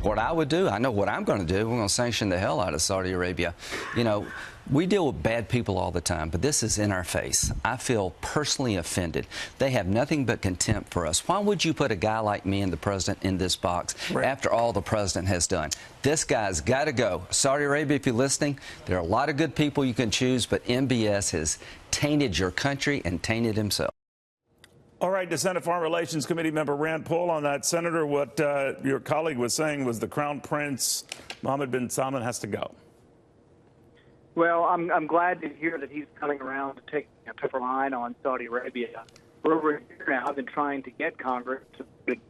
what I would do, I know what I'm going to do. We're going to sanction the hell out of Saudi Arabia. You know, we deal with bad people all the time, but this is in our face. I feel personally offended. They have nothing but contempt for us. Why would you put a guy like me and the president in this box after all the president has done? This guy's got to go. Saudi Arabia, if you're listening, there are a lot of good people you can choose, but MBS has tainted your country and tainted himself. All right, to Senate Foreign Relations Committee member Rand Paul on that. Senator, what your colleague was saying was the Crown Prince, Mohammed bin Salman, has to go. Well, I'm glad to hear that he's coming around to take a tougher line on Saudi Arabia. For over a year now, I've been trying to get Congress to be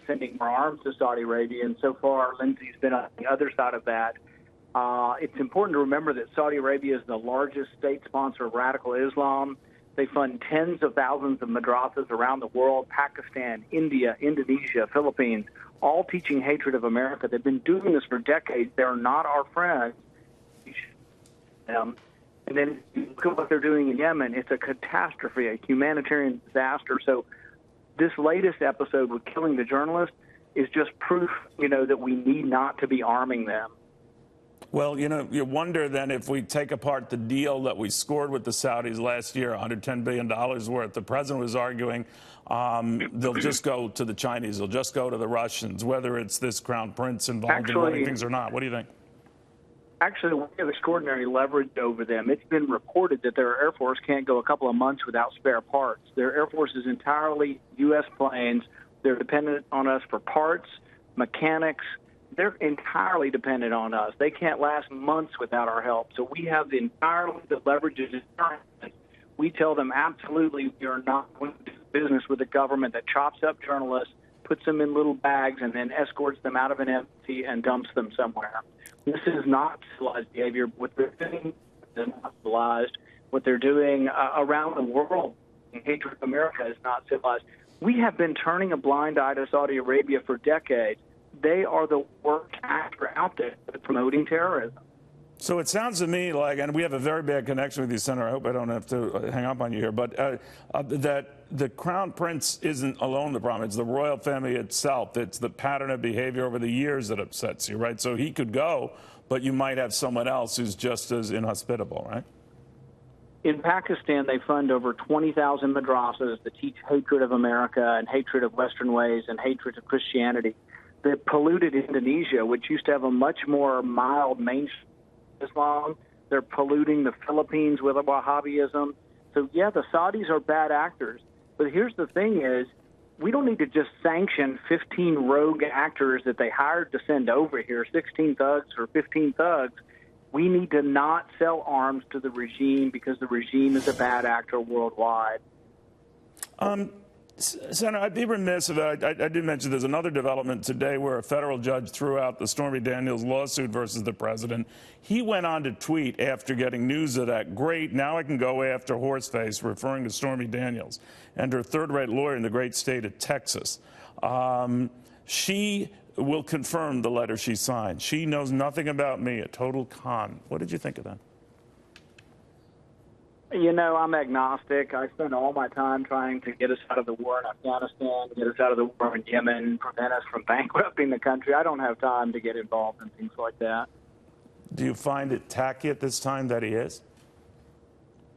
sending more arms to Saudi Arabia, and so far Lindsey's been on the other side of that. It's important to remember that Saudi Arabia is the largest state sponsor of radical Islam. They fund tens of thousands of madrasas around the world, Pakistan, India, Indonesia, Philippines, all teaching hatred of America. They've been doing this for decades. They're not our friends. And then you look at what they're doing in Yemen. It's a catastrophe, a humanitarian disaster. So this latest episode with killing the journalist is just proof, that we need not to be arming them. Well, you wonder then if we take apart the deal that we scored with the Saudis last year, $110 billion worth, the president was arguing they'll just go to the Chinese, they'll just go to the Russians, whether it's this Crown Prince involved in running things or not. What do you think? Actually, we have extraordinary leverage over them. It's been reported that their Air Force can't go a couple of months without spare parts. Their Air Force is entirely U.S. planes. They're dependent on us for parts, mechanics. They're entirely dependent on us. They can't last months without our help. So we have the leverage is in our hands. We tell them absolutely we are not going to do business with a government that chops up journalists, puts them in little bags, and then escorts them out of an embassy and dumps them somewhere. This is not civilized behavior. What they're doing is not civilized. What they're doing around the world in hatred of America is not civilized. We have been turning a blind eye to Saudi Arabia for decades. They are the worst actor out there promoting terrorism. So it sounds to me like, and we have a very bad connection with you, Senator. I hope I don't have to hang up on you here, but that the Crown Prince isn't alone the problem. It's the royal family itself. It's the pattern of behavior over the years that upsets you, right? So he could go, but you might have someone else who's just as inhospitable, right? In Pakistan, they fund over 20,000 madrasas that teach hatred of America and hatred of Western ways and hatred of Christianity. They polluted Indonesia, which used to have a much more mild mainstream Islam. They're polluting the Philippines with Wahhabism. So, yeah, the Saudis are bad actors. But here's the thing is, we don't need to just sanction 15 rogue actors that they hired to send over here, 16 thugs or 15 thugs. We need to not sell arms to the regime because the regime is a bad actor worldwide. Senator, I'd be remiss if I did mention there's another development today where a federal judge threw out the Stormy Daniels lawsuit versus the president. He went on to tweet after getting news of that, great, now I can go after Horseface, referring to Stormy Daniels, and her third-rate lawyer in the great state of Texas. She will confirm the letter she signed. She knows nothing about me, a total con. What did you think of that? I'm agnostic. I spend all my time trying to get us out of the war in Afghanistan, get us out of the war in Yemen, prevent us from bankrupting the country. I don't have time to get involved in things like that. Do you find it tacky at this time that he is?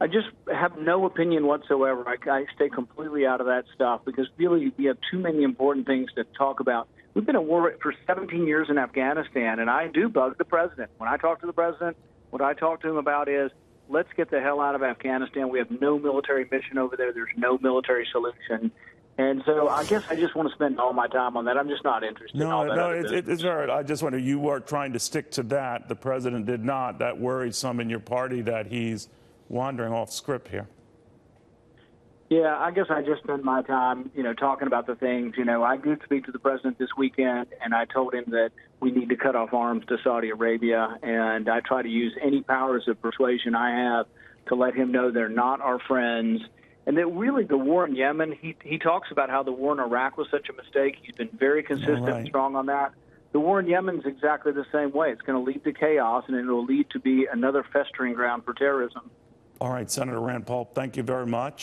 I just have no opinion whatsoever. I stay completely out of that stuff because really we have too many important things to talk about. We've been at war for 17 years in Afghanistan, and I do bug the president. When I talk to the president, what I talk to him about is, let's get the hell out of Afghanistan. We have no military mission over there. There's no military solution. And so I guess I just want to spend all my time on that. I'm just not interested in all that. No, it's all right. I just wonder, you are trying to stick to that. The president did not. That worries some in your party that he's wandering off script here. Yeah, I guess I just spend my time, talking about the things. I did speak to the president this weekend, and I told him that we need to cut off arms to Saudi Arabia, and I try to use any powers of persuasion I have to let him know they're not our friends, and that really the war in Yemen, he talks about how the war in Iraq was such a mistake. He's been very consistent and strong on that. The war in Yemen is exactly the same way. It's going to lead to chaos, and it will lead to be another festering ground for terrorism. All right, Senator Rand Paul, thank you very much.